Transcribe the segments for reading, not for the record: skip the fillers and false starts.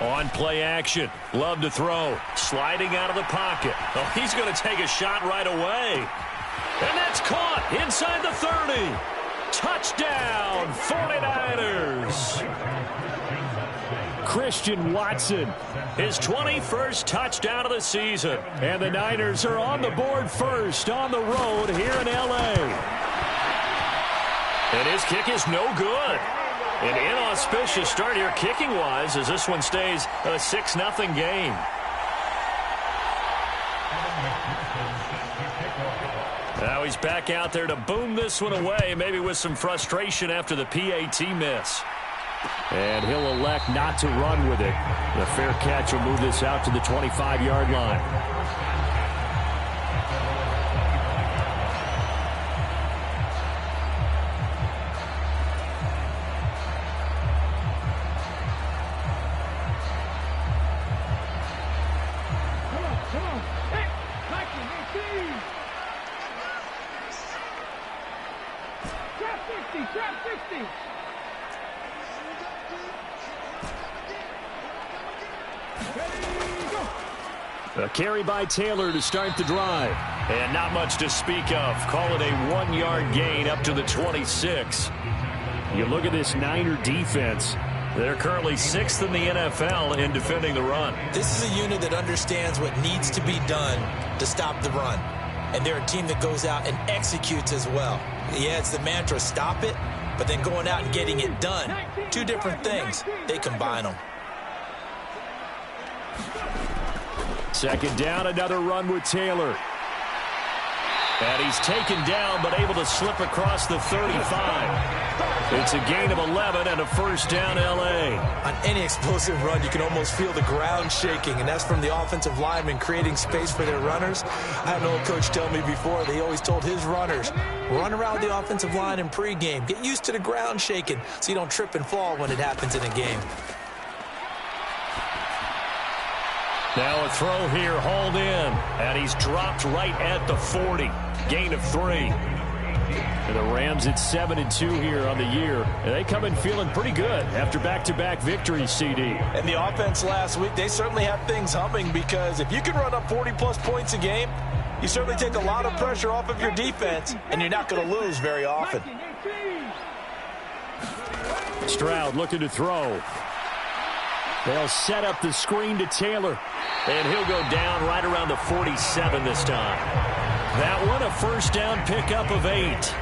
On play action. Love to throw. Sliding out of the pocket. Oh, he's going to take a shot right away. And that's caught inside the 30. Touchdown, 49ers. Christian Watson, his 21st touchdown of the season. And the Niners are on the board first on the road here in L.A. And his kick is no good. An inauspicious start here kicking-wise as this one stays a 6-0 game. Now he's back out there to boom this one away, maybe with some frustration after the PAT miss. And he'll elect not to run with it. The fair catch will move this out to the 25-yard line. A carry by Taylor to start the drive. And not much to speak of. Call it a 1-yard gain up to the 26. You look at this Niner defense. They're currently 6th in the NFL in defending the run. This is a unit that understands what needs to be done to stop the run. And they're a team that goes out and executes as well. Yeah, it's the mantra, stop it, but then going out and getting it done. Two different things. They combine them. Second down, another run with Taylor. And he's taken down, but able to slip across the 35. It's a gain of 11 and a first down, L.A. On any explosive run, you can almost feel the ground shaking, and that's from the offensive linemen creating space for their runners. I had an old coach tell me before, they always told his runners, run around the offensive line in pregame. Get used to the ground shaking so you don't trip and fall when it happens in a game. Now a throw here, hauled in, and he's dropped right at the 40. Gain of 3. And the Rams at 7-2 here on the year. And they come in feeling pretty good after back-to-back victories, CD. And the offense last week, they certainly have things humming, because if you can run up 40-plus points a game, you certainly take a lot of pressure off of your defense, and you're not going to lose very often. Stroud looking to throw. They'll set up the screen to Taylor. And he'll go down right around the 47 this time. That one, a first down pickup of 8.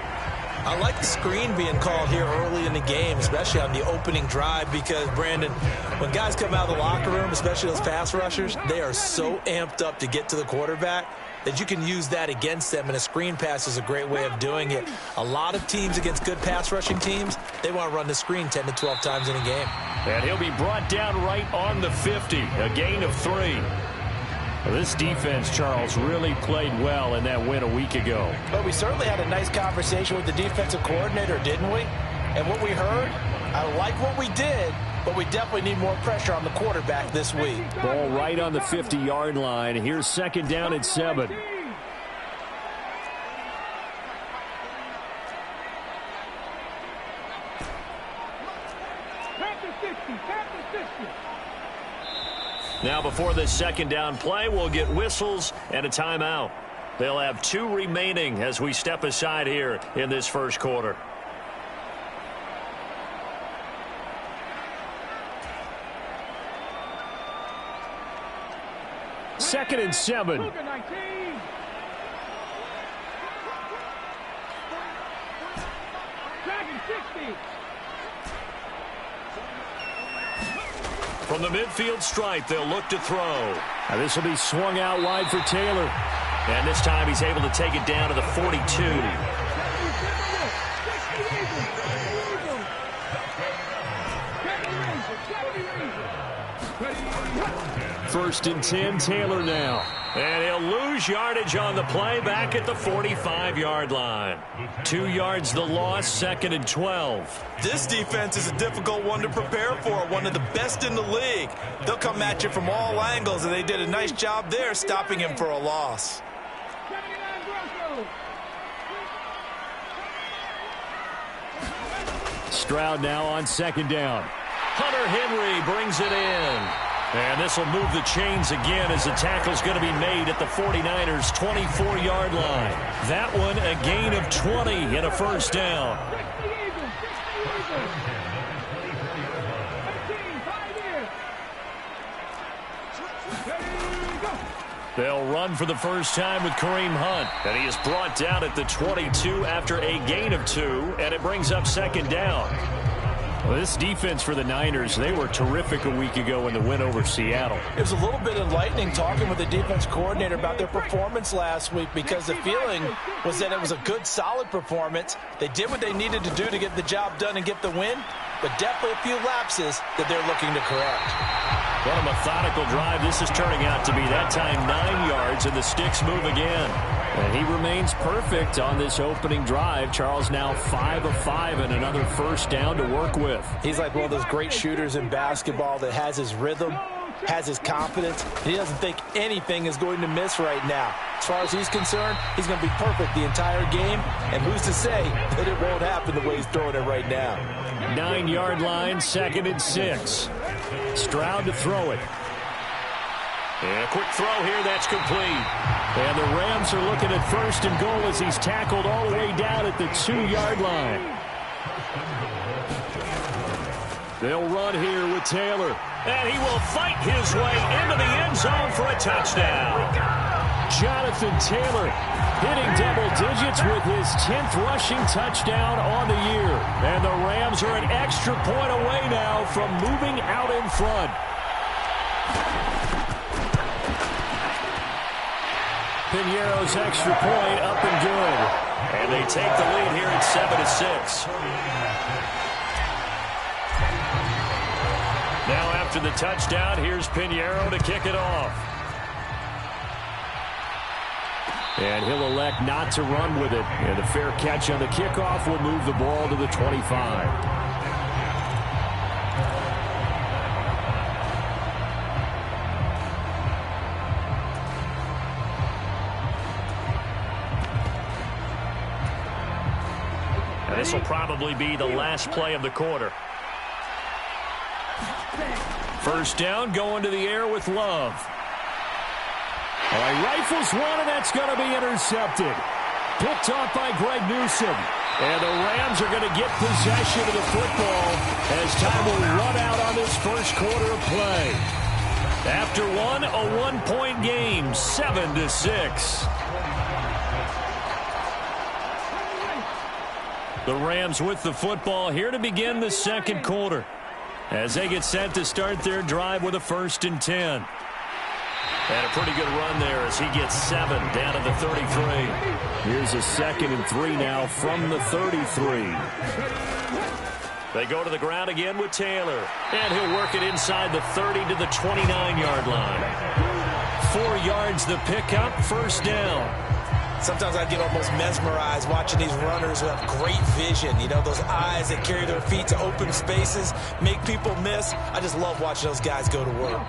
I like the screen being called here early in the game, especially on the opening drive, because, Brandon, when guys come out of the locker room, especially those pass rushers, they are so amped up to get to the quarterback that you can use that against them, and a screen pass is a great way of doing it. A lot of teams against good pass rushing teams, they want to run the screen 10 to 12 times in a game. And he'll be brought down right on the 50, a gain of 3. Well, this defense, Charles, really played well in that win a week ago. But we certainly had a nice conversation with the defensive coordinator, didn't we? And what we heard, I like what we did, but we definitely need more pressure on the quarterback this week. Ball right on the 50-yard line. Here's second down at 7. Now before this second down play, we'll get whistles and a timeout. They'll have 2 remaining as we step aside here in this first quarter. Second and 7. From the midfield stripe, they'll look to throw. Now this will be swung out wide for Taylor. And this time he's able to take it down to the 42. First and 10, Taylor now. And he'll lose yardage on the play back at the 45-yard line. 2 yards the loss, second and 12. This defense is a difficult one to prepare for, one of the best in the league. They'll come at you from all angles, and they did a nice job there stopping him for a loss. Stroud now on second down. Hunter Henry brings it in. And this will move the chains again as the tackle's going to be made at the 49ers' 24-yard line. That one a gain of 20 and a first down. They'll run for the first time with Kareem Hunt. And he is brought down at the 22 after a gain of 2, and it brings up second down. Well, this defense for the Niners, they were terrific a week ago in the win over Seattle. It was a little bit enlightening talking with the defense coordinator about their performance last week, because the feeling was that it was a good, solid performance. They did what they needed to do to get the job done and get the win, but definitely a few lapses that they're looking to correct. What a methodical drive this is turning out to be. That time 9 yards, and the sticks move again. And he remains perfect on this opening drive. Charles now 5 of 5 and another first down to work with. He's like one of those great shooters in basketball that has his rhythm, has his confidence. He doesn't think anything is going to miss right now. As far as he's concerned, he's going to be perfect the entire game. And who's to say that it won't happen the way he's throwing it right now? 9-yard line, 2nd and 6. Stroud to throw it. And a quick throw here, that's complete. And the Rams are looking at 1st and goal as he's tackled all the way down at the 2-yard line. They'll run here with Taylor. And he will fight his way into the end zone for a touchdown. Jonathan Taylor hitting double digits with his 10th rushing touchdown on the year. And the Rams are an extra point away now from moving out in front. Piñeiro's extra point up and good. And they take the lead here at 7-6. Now after the touchdown, here's Piñeiro to kick it off. And he'll elect not to run with it. And a fair catch on the kickoff will move the ball to the 25. This will probably be the last play of the quarter. First down, going to the air with Love. All right, rifles one, and that's going to be intercepted. Picked off by Greg Newsome. And the Rams are going to get possession of the football as time will run out on this first quarter of play. After one, a one-point game, 7-6. The Rams with the football here to begin the second quarter as they get set to start their drive with a 1st and 10. And a pretty good run there as he gets 7 down to the 33. Here's a 2nd and 3 now from the 33. They go to the ground again with Taylor. And he'll work it inside the 30 to the 29-yard line. 4 yards the pickup, first down. Sometimes I get almost mesmerized watching these runners who have great vision. You know, those eyes that carry their feet to open spaces, make people miss. I just love watching those guys go to work.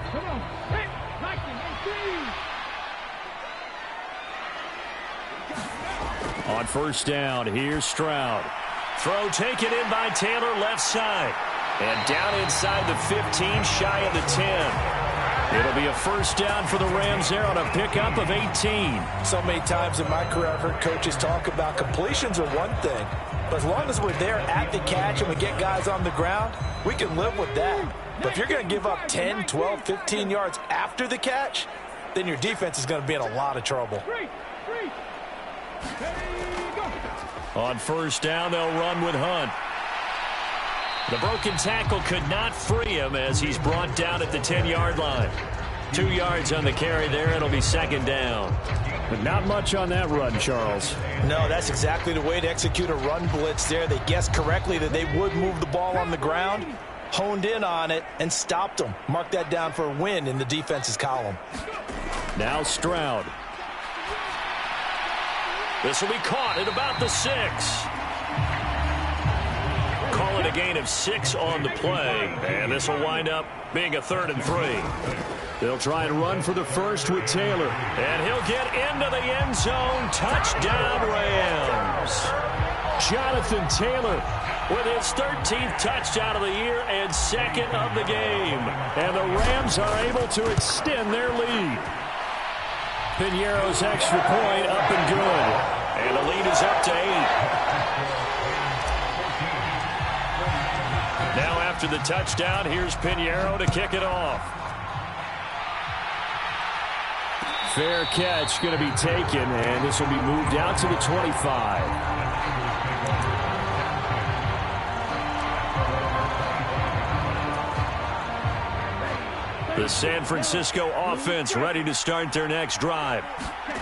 On first down, here's Stroud. Throw taken in by Taylor, left side. And down inside the 15, shy of the 10. It'll be a first down for the Rams there on a pickup of 18. So many times in my career I've heard coaches talk about completions are one thing, but as long as we're there at the catch and we get guys on the ground, we can live with that. But if you're going to give up 10, 12, 15 yards after the catch, then your defense is going to be in a lot of trouble. On first down, they'll run with Hunt. The broken tackle could not free him as he's brought down at the 10-yard line. 2 yards on the carry there. It'll be second down. But not much on that run, Charles. No, that's exactly the way to execute a run blitz there. They guessed correctly that they would move the ball on the ground, honed in on it, and stopped them. Mark that down for a win in the defense's column. Now Stroud. This will be caught at about the 6. Call it a gain of 6 on the play. And this will wind up being a 3rd and 3. They'll try and run for the first with Taylor. And he'll get into the end zone. Touchdown, Rams. Jonathan Taylor with his 13th touchdown of the year and 2nd of the game. And the Rams are able to extend their lead. Piñeiro's extra point up and good. And the lead is up to 8. Now after the touchdown, here's Piñeiro to kick it off. Fair catch going to be taken, and this will be moved out to the 25. The San Francisco offense ready to start their next drive.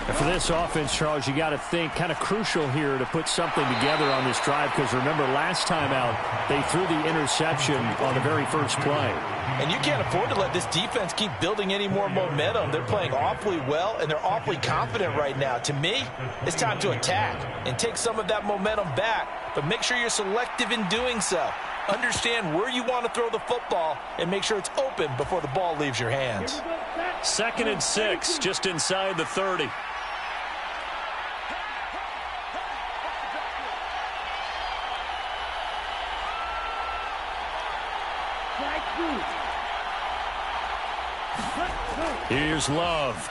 And for this offense, Charles, you got to think kind of crucial here to put something together on this drive, because remember last time out they threw the interception on the very first play. And you can't afford to let this defense keep building any more momentum. They're playing awfully well, and they're awfully confident right now. To me, it's time to attack and take some of that momentum back, but make sure you're selective in doing so. Understand where you want to throw the football and make sure it's open before the ball leaves your hands. 2nd and 6, just inside the 30. Here's Love.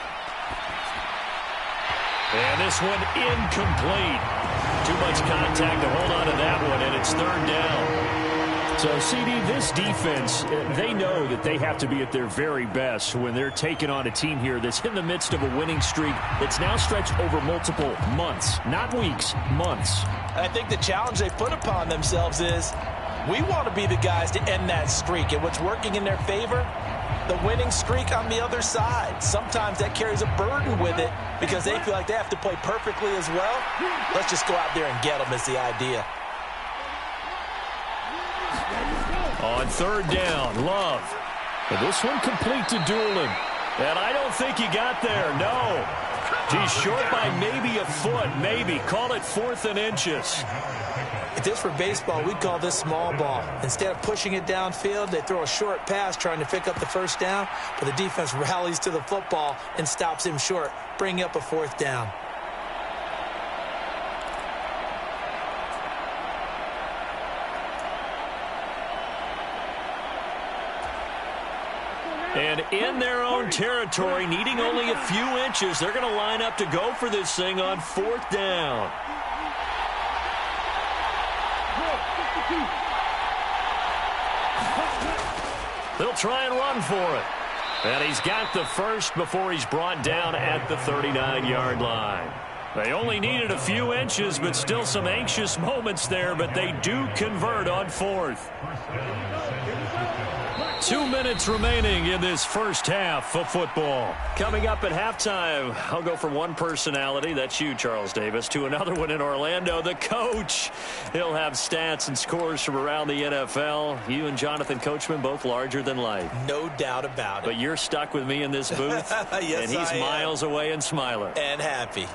And this one incomplete. Too much contact to hold on to that one, and it's 3rd down. So, CD, this defense, they know that they have to be at their very best when they're taking on a team here that's in the midst of a winning streak that's now stretched over multiple months, not weeks, months. I think the challenge they put upon themselves is we want to be the guys to end that streak, and what's working in their favor, the winning streak on the other side. Sometimes that carries a burden with it because they feel like they have to play perfectly as well. Let's just go out there and get them is the idea. On 3rd down, Love. But this one complete to Doolin. And I don't think he got there, no. He's short by maybe a foot, maybe. Call it 4th and inches. If this were baseball, we'd call this small ball. Instead of pushing it downfield, they throw a short pass trying to pick up the 1st down, but the defense rallies to the football and stops him short, bringing up a 4th down. And in their own territory, needing only a few inches, they're going to line up to go for this thing on 4th down. They'll try and run for it. And he's got the first before he's brought down at the 39-yard line. They only needed a few inches, but still some anxious moments there, but they do convert on 4th. 2 minutes remaining in this first half of football. Coming up at halftime, I'll go from one personality, that's you, Charles Davis, to another one in Orlando, the coach. He'll have stats and scores from around the NFL. You and Jonathan Coachman, both larger than life. No doubt about it. But you're stuck with me in this booth, yes, and he's miles away and smiling. And happy.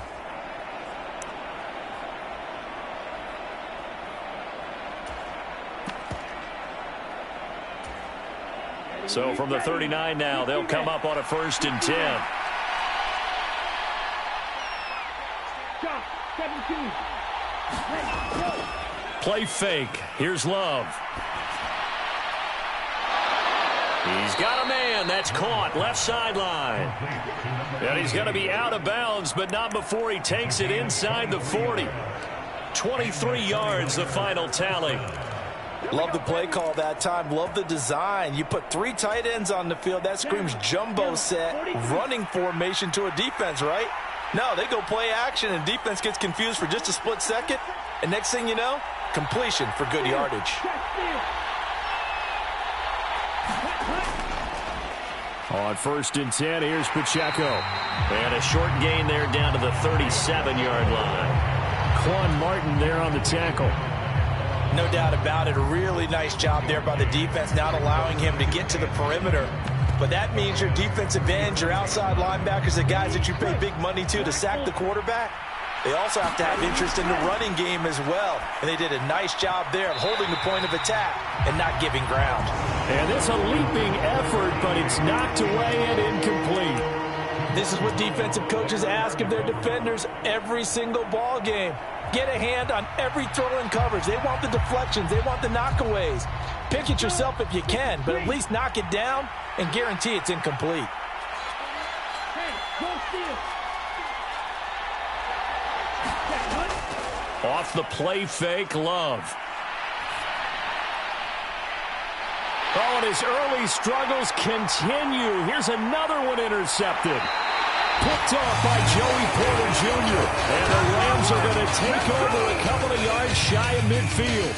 So from the 39 now, they'll come up on a 1st and 10. Play fake. Here's Love. He's got a man. That's caught. Left sideline. And he's going to be out of bounds, but not before he takes it inside the 40. 23 yards, the final tally. Love the play call that time. Love the design. You put 3 tight ends on the field. That screams jumbo set, running formation to a defense, right? No, they go play action, and defense gets confused for just a split second. And next thing you know, completion for good yardage. On 1st and 10, here's Pacheco. And a short gain there down to the 37-yard line. Quan Martin there on the tackle. No doubt about it. A really nice job there by the defense, not allowing him to get to the perimeter. But that means your defensive ends, your outside linebackers, the guys that you pay big money to sack the quarterback, they also have to have interest in the running game as well. And they did a nice job there of holding the point of attack and not giving ground. And it's a leaping effort, but it's knocked away and incomplete. This is what defensive coaches ask of their defenders every single ball game. Get a hand on every throw in coverage. They want the deflections. They want the knockaways. Pick it yourself if you can, but at least knock it down and guarantee it's incomplete. Off the play fake, Love. Oh, and his early struggles continue. Here's another one intercepted. Picked off by Joey Porter Jr. And the Rams are going to take over a couple of yards shy of midfield.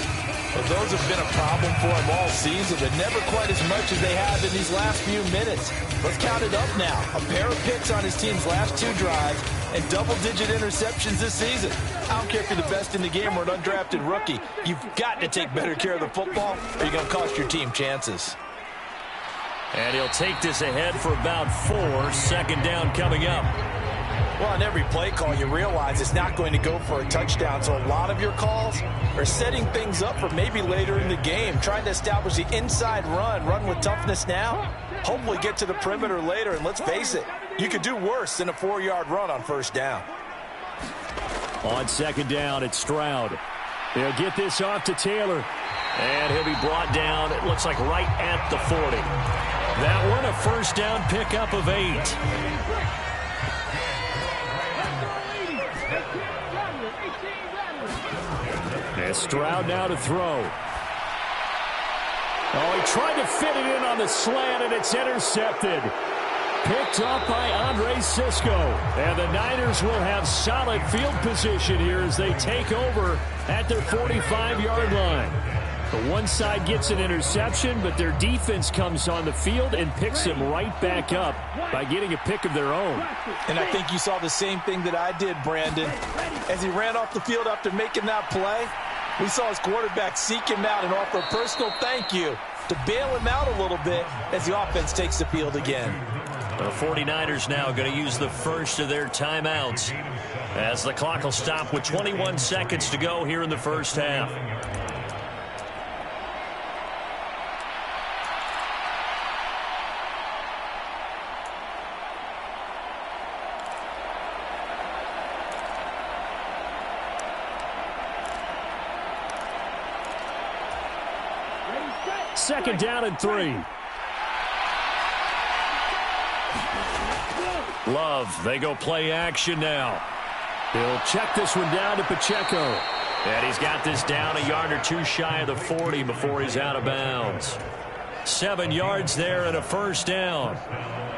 Well, those have been a problem for him all season, but never quite as much as they have in these last few minutes. Let's count it up now. A pair of picks on his team's last 2 drives and double-digit interceptions this season. I don't care if you're the best in the game or an undrafted rookie. You've got to take better care of the football or you're going to cost your team chances. And he'll take this ahead for about 4. Second down coming up. Well, on every play call, you realize it's not going to go for a touchdown, so a lot of your calls are setting things up for maybe later in the game, trying to establish the inside run with toughness now, hopefully get to the perimeter later, and let's face it, you could do worse than a 4-yard run on first down. On second down, it's Stroud. They'll get this off to Taylor, and he'll be brought down, it looks like right at the 40. That one, a first down pickup of 8. And Stroud now to throw. Oh, he tried to fit it in on the slant, and it's intercepted. Picked up by Andre Cisco. And the Niners will have solid field position here as they take over at their 45-yard line. The one side gets an interception, but their defense comes on the field and picks him right back up by getting a pick of their own. And I think you saw the same thing that I did, Brandon. As he ran off the field after making that play, we saw his quarterback seek him out and offer a personal thank you to bail him out a little bit as the offense takes the field again. The 49ers now going to use the first of their timeouts as the clock will stop with 21 seconds to go here in the first half. Second down and 3. Love, they go play action now. He'll check this one down to Pacheco. And he's got this down a yard or 2 shy of the 40 before he's out of bounds. 7 yards there and a first down.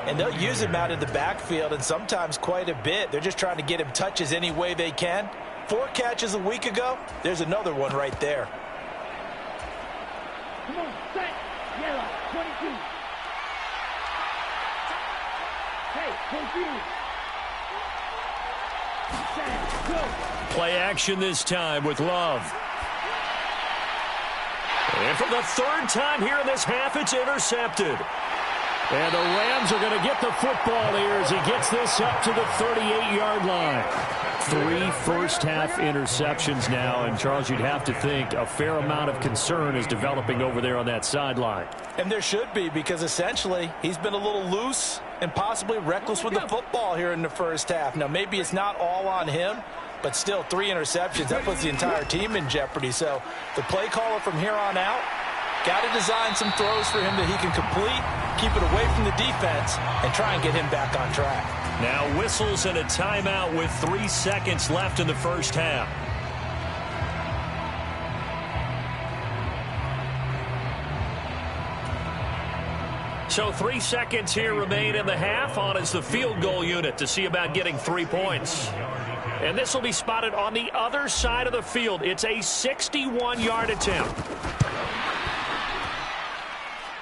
And they'll use him out in the backfield, and sometimes quite a bit. They're just trying to get him touches any way they can. 4 catches a week ago. There's another one right there. Come on, set, yellow, 22. Hey, confused. Set, go. Play action this time with Love. And for the 3rd time here in this half, it's intercepted. And the Rams are going to get the football here as he gets this up to the 38-yard line. 3 first-half interceptions now, and Charles, you'd have to think a fair amount of concern is developing over there on that sideline. And there should be, because essentially he's been a little loose and possibly reckless with the football here in the first half. Now, maybe it's not all on him, but still 3 interceptions. That puts the entire team in jeopardy. So the play caller from here on out got to design some throws for him that he can complete, keep it away from the defense, and try and get him back on track. Now whistles and a timeout with 3 seconds left in the first half. So 3 seconds here remain in the half. On is the field goal unit to see about getting 3 points. And this will be spotted on the other side of the field. It's a 61-yard attempt.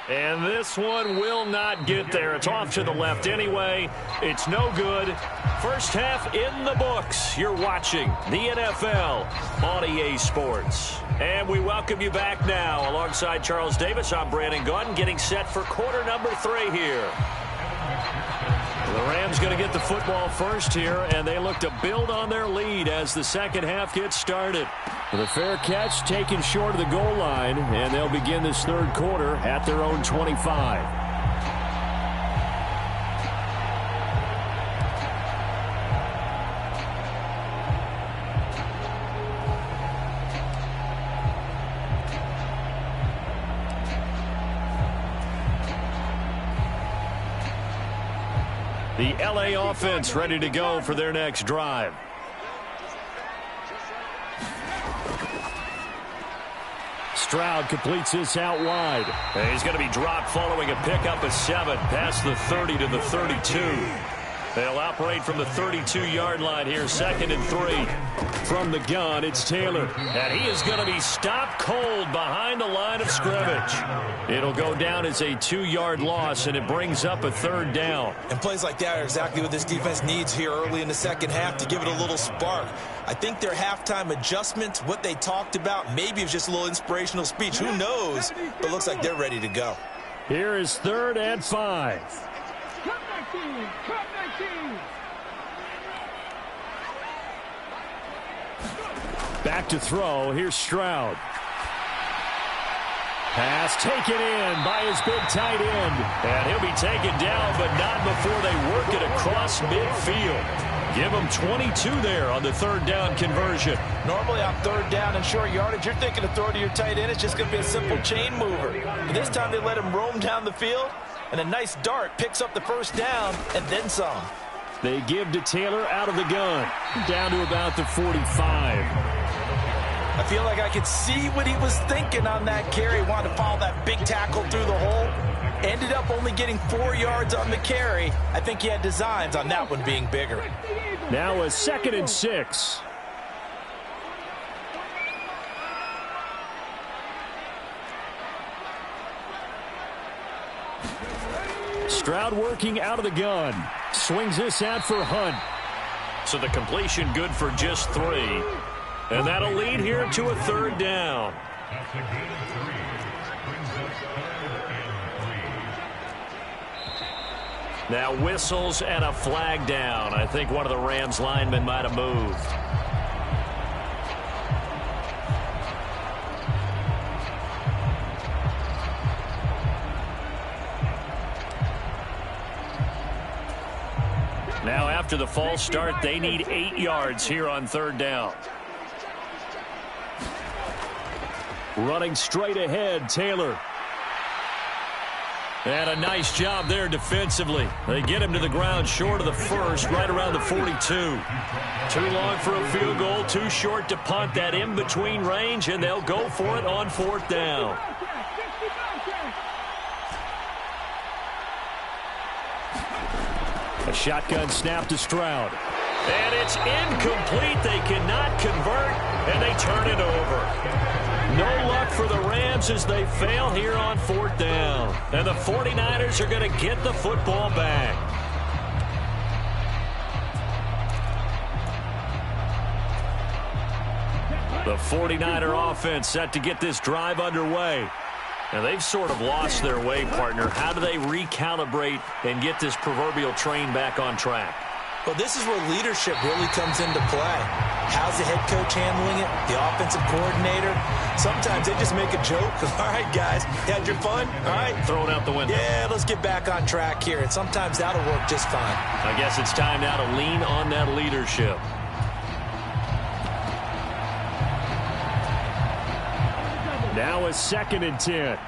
And this one will not get there. It's off to the left anyway. It's no good. First half in the books. You're watching the NFL on EA Sports. And we welcome you back now. Alongside Charles Davis, I'm Brandon Gunn, getting set for quarter number 3 here. The Rams going to get the football first here, and they look to build on their lead as the second half gets started. The fair catch taken short of the goal line, and they'll begin this third quarter at their own 25. The LA offense ready to go for their next drive. Stroud completes this out wide. And he's going to be dropped following a pickup of 7 past the 30 to the 32. They'll operate from the 32-yard line here, 2nd and 3. From the gun, it's Taylor. And he is going to be stopped cold behind the line of scrimmage. It'll go down as a 2-yard loss, and it brings up a 3rd down. And plays like that are exactly what this defense needs here early in the second half to give it a little spark. I think their halftime adjustments, what they talked about, maybe it was just a little inspirational speech. Who knows? But looks like they're ready to go. Here is 3rd and 5. Back to throw. Here's Stroud. Pass taken in by his big tight end. And he'll be taken down, but not before they work it across midfield. Give him 22 there on the 3rd down conversion. Normally on 3rd down and short yardage, you're thinking to throw to your tight end. It's just going to be a simple chain mover. But this time they let him roam down the field, and a nice dart picks up the 1st down and then some. They give to Taylor out of the gun. Down to about the 45. I feel like I could see what he was thinking on that carry. Wanted to follow that big tackle through the hole. Ended up only getting 4 yards on the carry. I think he had designs on that one being bigger. Now a 2nd and 6. Stroud working out of the gun. Swings this out for Hunt. So the completion good for just 3. And that'll lead here to a 3rd down. Now whistles and a flag down. I think one of the Rams linemen might have moved. Now after the false start, they need 8 yards here on 3rd down. Running straight ahead, Taylor. And a nice job there defensively. They get him to the ground short of the 1st, right around the 42. Too long for a field goal, too short to punt. That in-between range, and they'll go for it on 4th down. A shotgun snap to Stroud. And it's incomplete. They cannot convert, and they turn it over. No luck for the Rams as they fail here on 4th down. And the 49ers are going to get the football back. The 49er offense set to get this drive underway. And they've sort of lost their way, partner. How do they recalibrate and get this proverbial train back on track? Well, this is where leadership really comes into play. How's the head coach handling it? The offensive coordinator? Sometimes they just make a joke. All right, guys, you had your fun? All right. Throw it out the window. Yeah, let's get back on track here. And sometimes that'll work just fine. I guess it's time now to lean on that leadership. Now a 2nd and 10.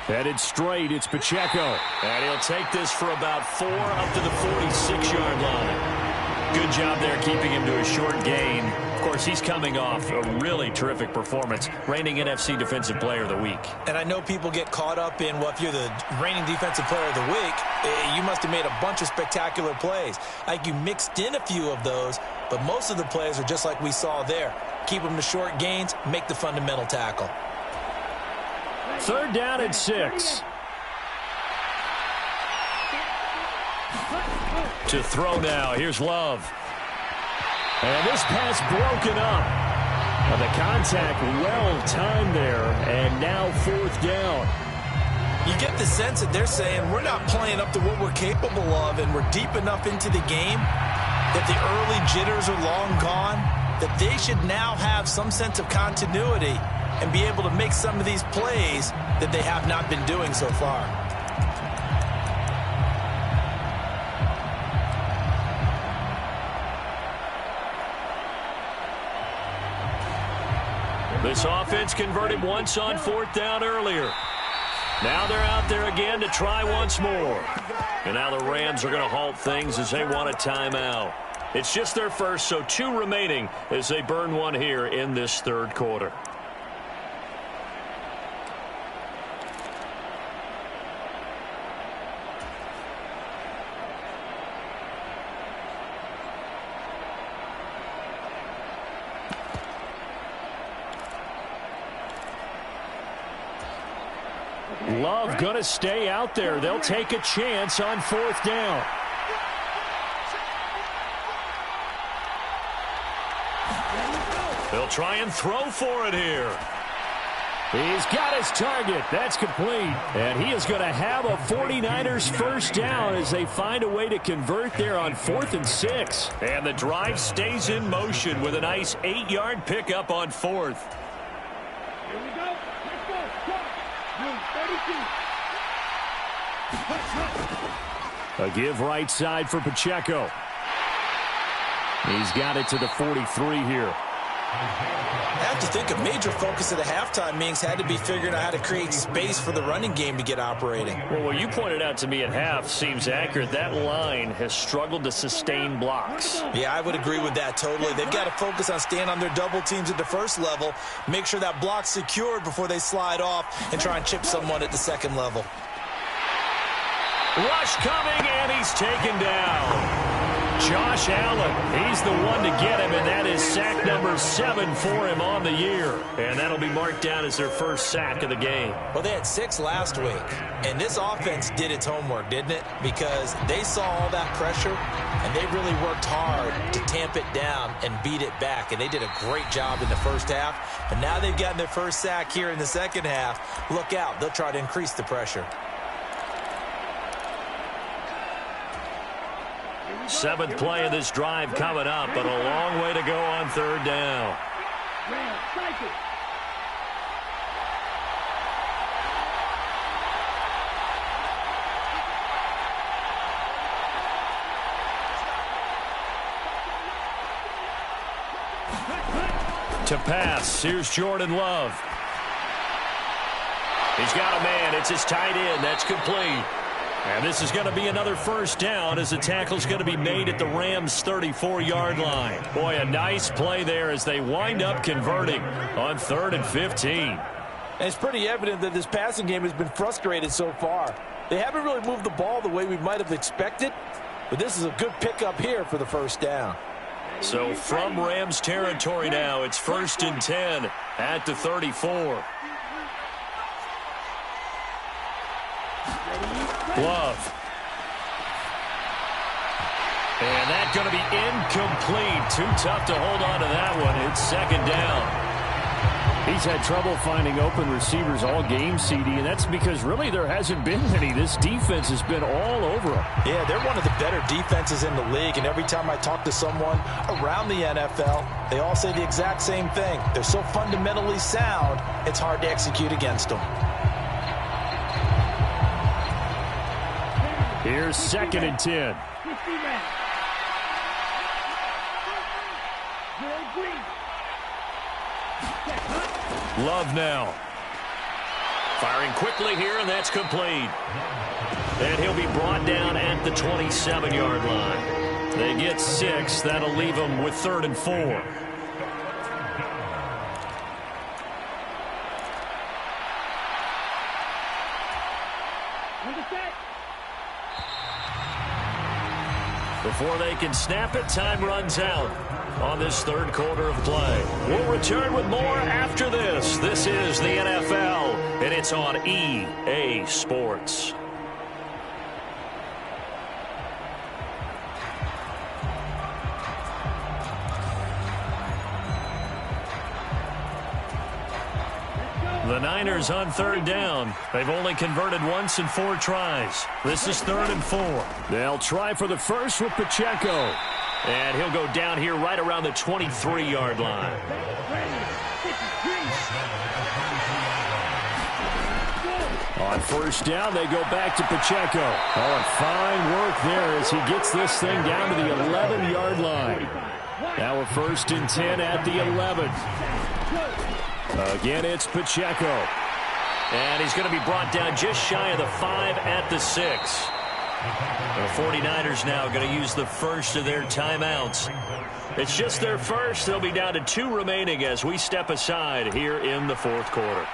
Headed straight, it's Pacheco. And he'll take this for about 4 up to the 46-yard line. Good job there keeping him to a short gain. Of course, he's coming off a really terrific performance, reigning NFC Defensive Player of the Week. And I know people get caught up in, well, if you're the reigning Defensive Player of the Week, you must have made a bunch of spectacular plays. Like you mixed in a few of those, but most of the plays are just like we saw there. Keep them to short gains, make the fundamental tackle. 3rd down and 6. To throw now. Here's Love. And this pass broken up. The contact well timed there. And now 4th down. You get the sense that they're saying we're not playing up to what we're capable of, and we're deep enough into the game that the early jitters are long gone, that they should now have some sense of continuity and be able to make some of these plays that they have not been doing so far. This offense converted once on 4th down earlier. Now they're out there again to try once more. And now the Rams are going to halt things as they want a timeout. It's just their first, so 2 remaining as they burn one here in this third quarter. Love going to stay out there. They'll take a chance on 4th down. They'll try and throw for it here. He's got his target. That's complete. And he is going to have a 49ers first down as they find a way to convert there on 4th and 6. And the drive stays in motion with a nice 8-yard pickup on 4th. Here we go. Let's go. Room 32. A give right side for Pacheco. He's got it to the 43 here. I have to think a major focus of the halftime meetings had to be figuring out how to create space for the running game to get operating. Well, what you pointed out to me at half seems accurate. That line has struggled to sustain blocks. Yeah, I would agree with that totally. They've got to focus on staying on their double teams at the first level, make sure that block's secured before they slide off and try and chip someone at the second level. Rush coming, and he's taken down. Josh Allen, he's the one to get him, and that is sack number 7 for him on the year. And that'll be marked down as their first sack of the game. Well, they had 6 last week, and this offense did its homework, didn't it? Because they saw all that pressure, and they really worked hard to tamp it down and beat it back. And they did a great job in the first half. But now they've gotten their first sack here in the second half. Look out. They'll try to increase the pressure. 7th play of this drive coming up, but a long way to go on 3rd down. To pass, here's Jordan Love. He's got a man. It's his tight end. That's complete. And this is going to be another first down as the tackle's going to be made at the Rams' 34-yard line. Boy, a nice play there as they wind up converting on 3rd and 15. And it's pretty evident that this passing game has been frustrated so far. They haven't really moved the ball the way we might have expected, but this is a good pickup here for the first down. So from Rams territory now, it's 1st and 10 at the 34. Love. And that's going to be incomplete. Too tough to hold on to that one. It's 2nd down. He's had trouble finding open receivers all game, CD, and that's because really there hasn't been any. This defense has been all over him. Yeah, they're one of the better defenses in the league, and every time I talk to someone around the NFL, they all say the exact same thing. They're so fundamentally sound, it's hard to execute against them. Here's 2nd and 10. Love now. Firing quickly here, and that's complete. And he'll be brought down at the 27-yard line. They get 6. That'll leave them with 3rd and 4. Before they can snap it, time runs out on this 3rd quarter of play. We'll return with more after this. This is the NFL, and it's on EA Sports. The Niners on 3rd down. They've only converted once in 4 tries. This is 3rd and 4. They'll try for the first with Pacheco. And he'll go down here right around the 23-yard line. On 1st down, they go back to Pacheco. Oh, and fine work there as he gets this thing down to the 11-yard line. Now a 1st and 10 at the 11. Again, it's Pacheco. And he's going to be brought down just shy of the 5 at the 6. The 49ers now going to use the first of their timeouts. It's just their first. They'll be down to 2 remaining as we step aside here in the fourth quarter.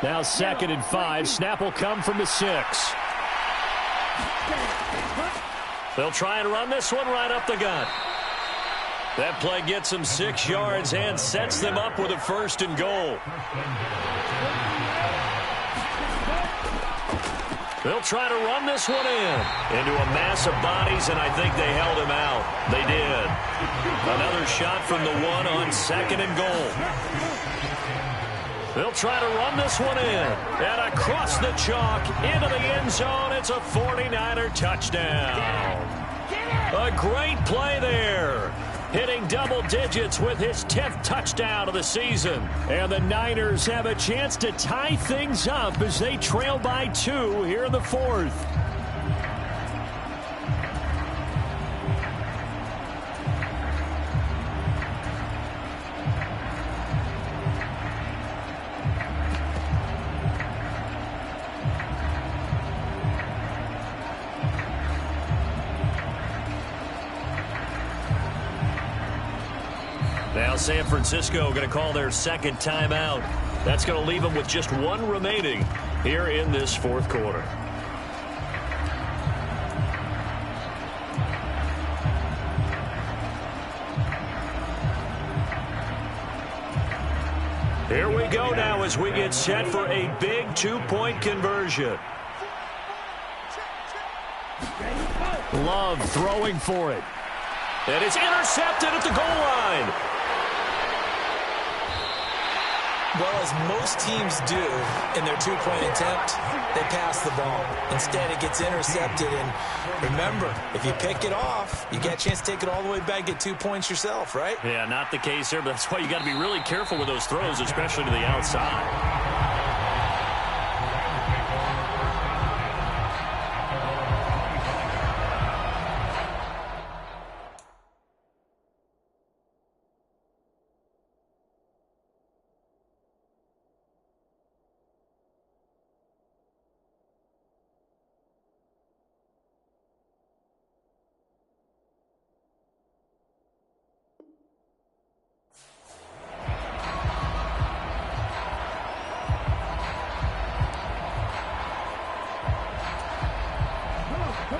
Now 2nd and 5. Snap will come from the 6. They'll try and run this one right up the gut. That play gets them 6 yards and sets them up with a 1st and goal. They'll try to run this one into a mass of bodies, and I think they held him out. They did. Another shot from the 1 on 2nd and goal. They'll try to run this one and across the chalk into the end zone. It's a 49er touchdown. A great play there. Hitting double digits with his 10th touchdown of the season. And the Niners have a chance to tie things up as they trail by 2 here in the 4th. Now San Francisco going to call their 2nd timeout. That's going to leave them with just 1 remaining here in this fourth quarter. Here we go now as we get set for a big 2-point conversion. Love throwing for it. And it's intercepted at the goal line. Well, as most teams do in their 2-point attempt, they pass the ball. Instead, it gets intercepted. And remember, if you pick it off, you get a chance to take it all the way back, get 2 points yourself, right? Yeah, not the case here, but that's why you got to be really careful with those throws, especially to the outside.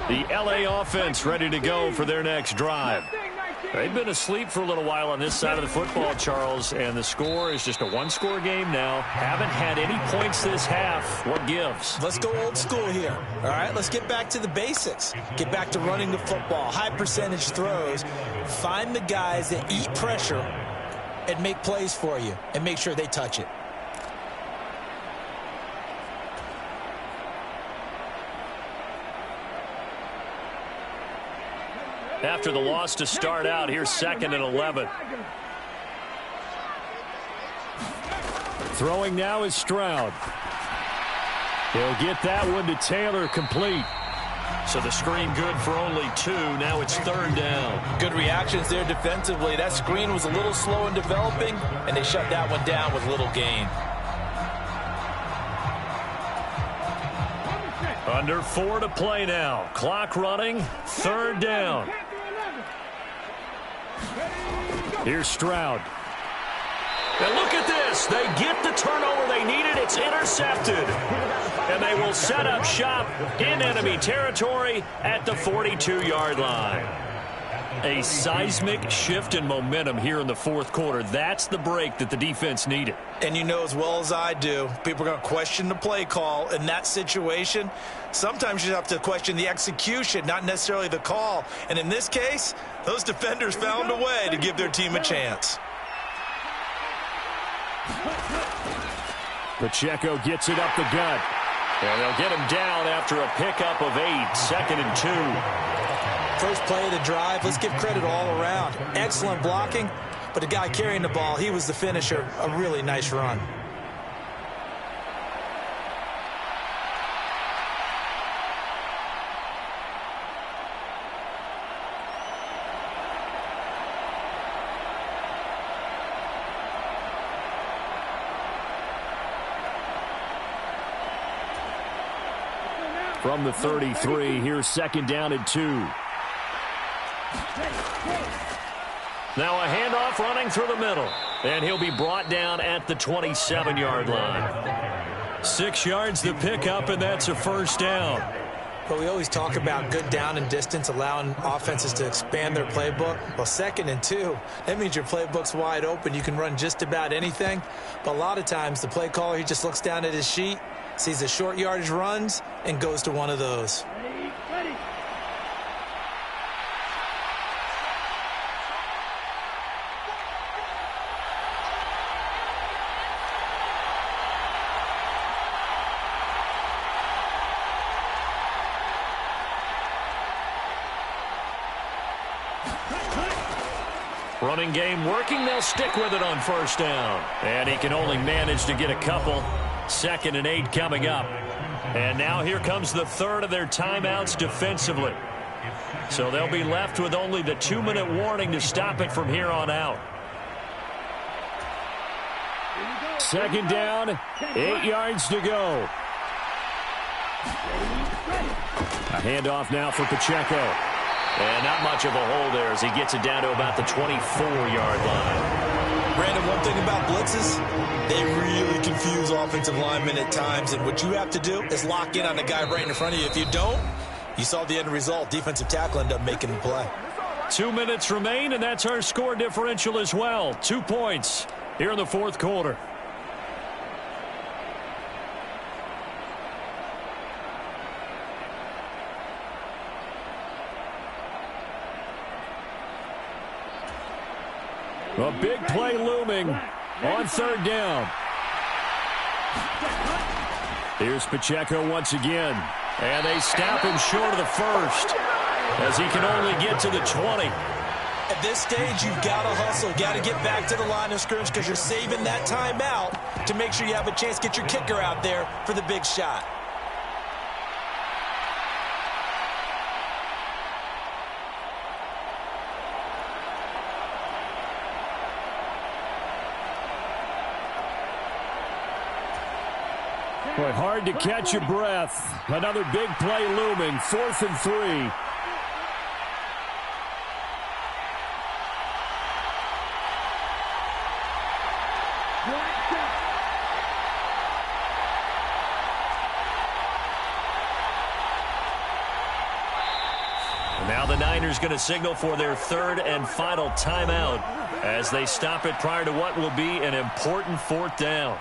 The LA offense ready to go for their next drive. They've been asleep for a little while on this side of the football, Charles, and the score is just a 1-score game now. Haven't had any points this half. What gives? Let's go old school here. All right, let's get back to the basics. Get back to running the football, high percentage throws. Find the guys that eat pressure and make plays for you and make sure they touch it. After the loss to start out, here's 2nd and 11. Throwing now is Stroud. He'll get that one to Taylor, complete. So the screen good for only 2. Now it's 3rd down. Good reactions there defensively. That screen was a little slow in developing, and they shut that one down with little gain. Under 4 to play now. Clock running. 3rd down. Here's Stroud. And look at this. They get the turnover they needed. It's intercepted. And they will set up shop in enemy territory at the 42-yard line. A seismic shift in momentum here in the fourth quarter. That's the break that the defense needed. And you know as well as I do, people are going to question the play call in that situation. Sometimes you have to question the execution, not necessarily the call. And in this case, those defenders found a way to give their team a chance. Pacheco gets it up the gut. And they'll get him down after a pickup of 8. 2nd and 2. First play of the drive, let's give credit all around. Excellent blocking, but the guy carrying the ball, he was the finisher. A really nice run. from the 33. Here's 2nd down and 2. Now a handoff running through the middle. And he'll be brought down at the 27-yard line. 6 yards to pick up, and that's a 1st down. But we always talk about good down and distance, allowing offenses to expand their playbook. Well, 2nd and 2, that means your playbook's wide open. You can run just about anything. But a lot of times, the play caller, he just looks down at his sheet, sees the short yardage runs, and goes to one of those. Ready. Running game working. They'll stick with it on 1st down. And he can only manage to get a couple. 2nd and 8 coming up. And now here comes the 3rd of their timeouts defensively. So they'll be left with only the 2-minute warning to stop it from here on out. 2nd down, 8 yards to go. A handoff now for Pacheco. And not much of a hole there as he gets it down to about the 24-yard line. Brandon, one thing about blitzes, they really confuse offensive linemen at times. And what you have to do is lock in on the guy right in front of you. If you don't, you saw the end result. Defensive tackle ended up making the play. 2 minutes remain, and that's our score differential as well. 2 points here in the 4th quarter. A big play looming on 3rd down. Here's Pacheco once again. And they stop him short of the 1st as he can only get to the 20. At this stage, you've got to hustle. Got to get back to the line of scrimmage because you're saving that timeout to make sure you have a chance to get your kicker out there for the big shot. Boy, hard to catch your breath. Another big play looming. 4th and 3. Now the Niners going to signal for their 3rd and final timeout as they stop it prior to what will be an important 4th down.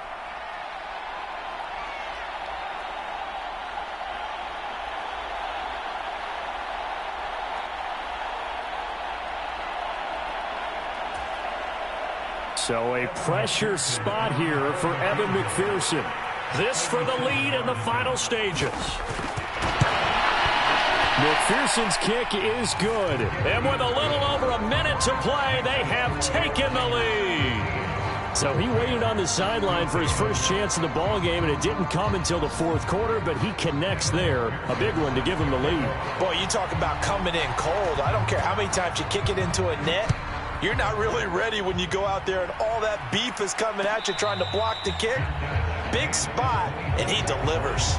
So a pressure spot here for Evan McPherson. This for the lead in the final stages. McPherson's kick is good. And with a little over a minute to play, they have taken the lead. So he waited on the sideline for his first chance in the ball game, and it didn't come until the 4th quarter, but he connects there. A big one to give him the lead. Boy, you talk about coming in cold. I don't care how many times you kick it into a net. You're not really ready when you go out there and all that beef is coming at you trying to block the kick. Big spot, and he delivers.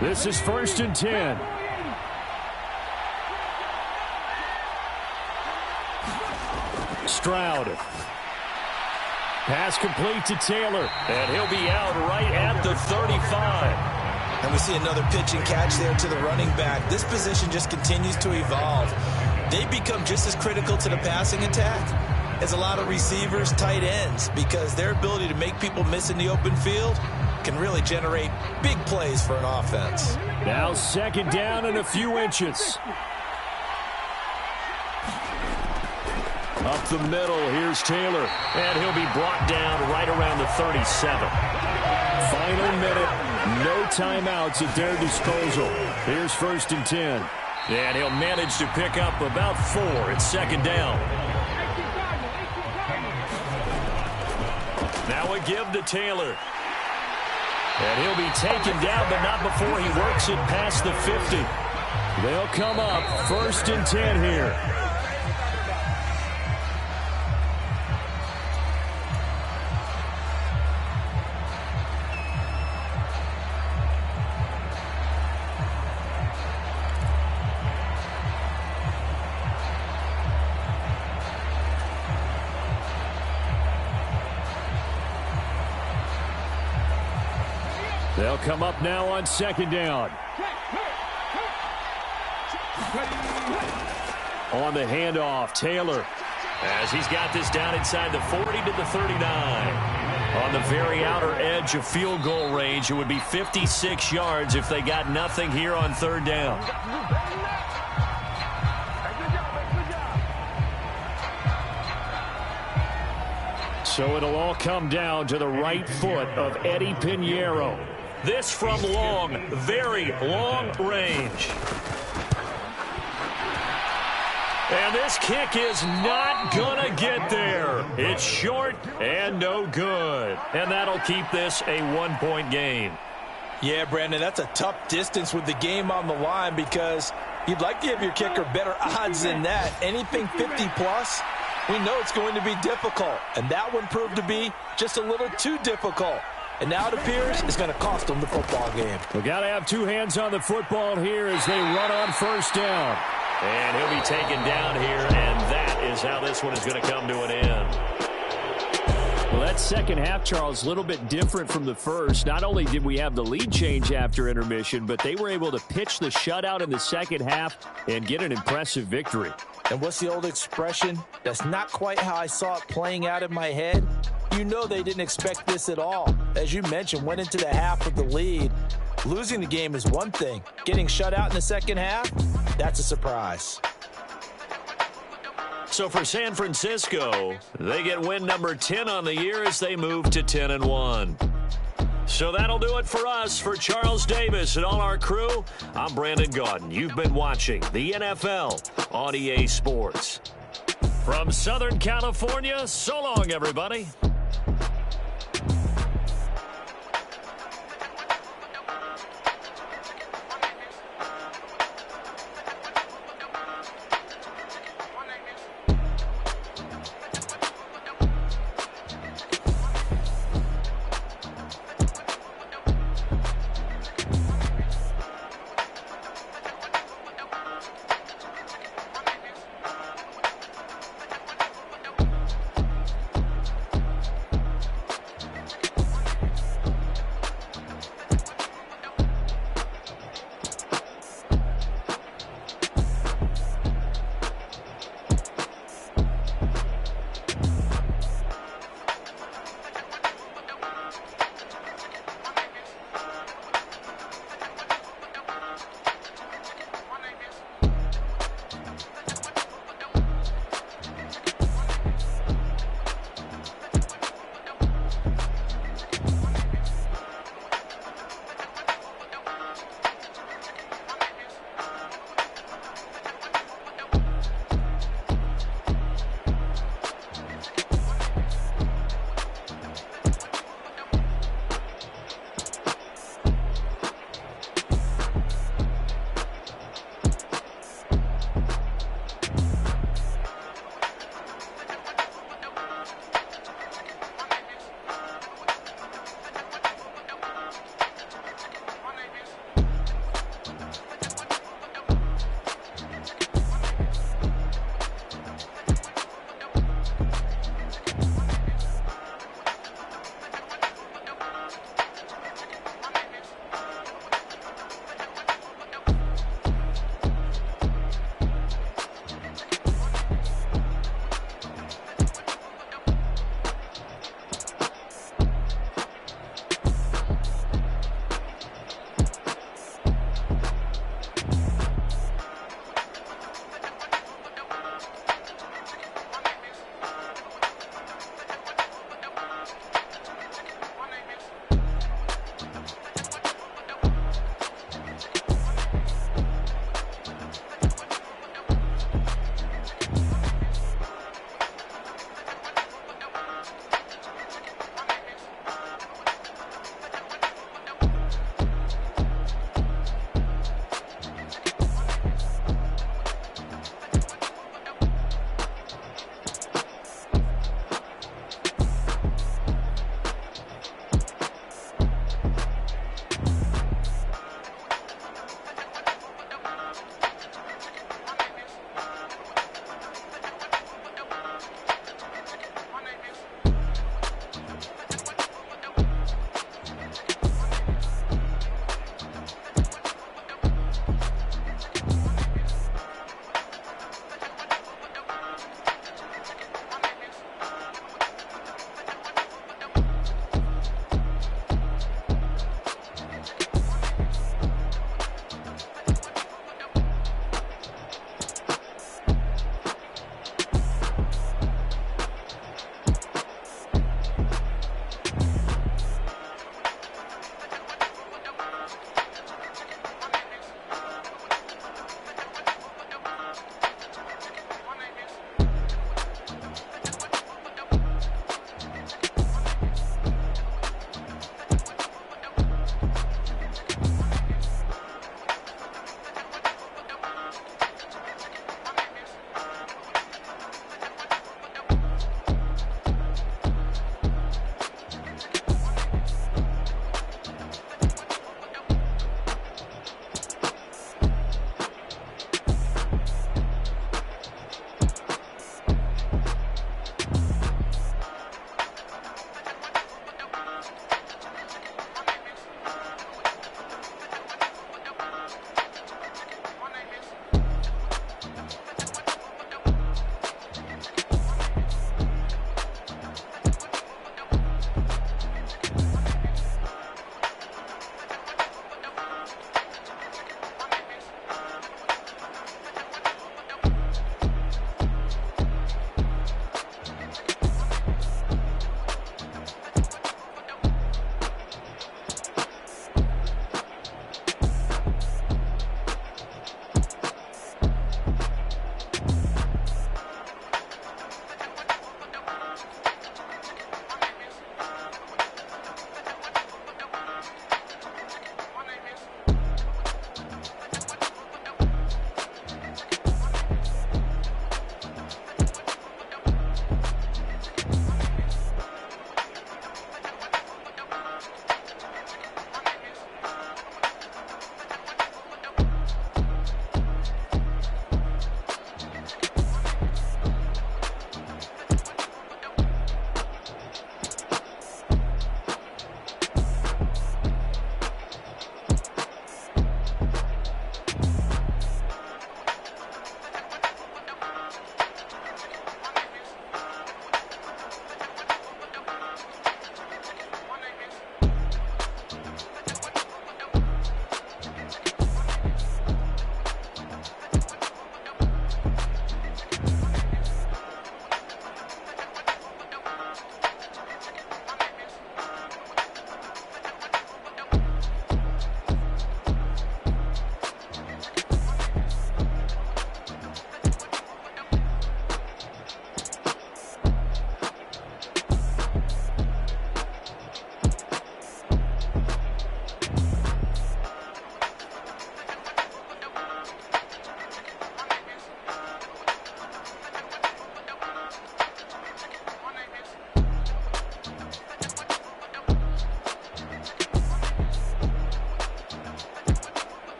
This is 1st and 10. Stroud. Pass complete to Taylor, and he'll be out right at the 35. And we see another pitch and catch there to the running back. This position just continues to evolve. They become just as critical to the passing attack as a lot of receivers, tight ends, because their ability to make people miss in the open field can really generate big plays for an offense. Now 2nd down and a few inches. Up the middle, here's Taylor, and he'll be brought down right around the 37. Final minute, no timeouts at their disposal. Here's 1st and 10. And he'll manage to pick up about 4 at 2nd down. Now a give to Taylor. And he'll be taken down, but not before he works it past the 50. They'll come up 1st and 10 here. They'll come up now on second down. On the handoff, Taylor, as he's got this down inside the 40 to the 39. On the very outer edge of field goal range, it would be 56 yards if they got nothing here on third down. So it'll all come down to the right foot of Eddie Pinheiro. This from long, very long range. And this kick is not going to get there. It's short and no good. And that'll keep this a one-point game. Yeah, Brandon, that's a tough distance with the game on the line because you'd like to give your kicker better odds than that. Anything 50-plus, we know it's going to be difficult. And that one proved to be just a little too difficult. And now it appears it's going to cost them the football game. We got to have two hands on the football here as they run on first down. And he'll be taken down here, and that is how this one is going to come to an end. Well, that second half, Charles, a little bit different from the first. Not only did we have the lead change after intermission, but they were able to pitch the shutout in the second half and get an impressive victory. And what's the old expression? That's not quite how I saw it playing out in my head. You know they didn't expect this at all. As you mentioned, went into the half with the lead. Losing the game is one thing. Getting shut out in the second half, that's a surprise. So for San Francisco, they get win number 10 on the year as they move to 10-1. So that'll do it for us. For Charles Davis and all our crew, I'm Brandon Gaudin. You've been watching the NFL on EA Sports. From Southern California, so long, everybody.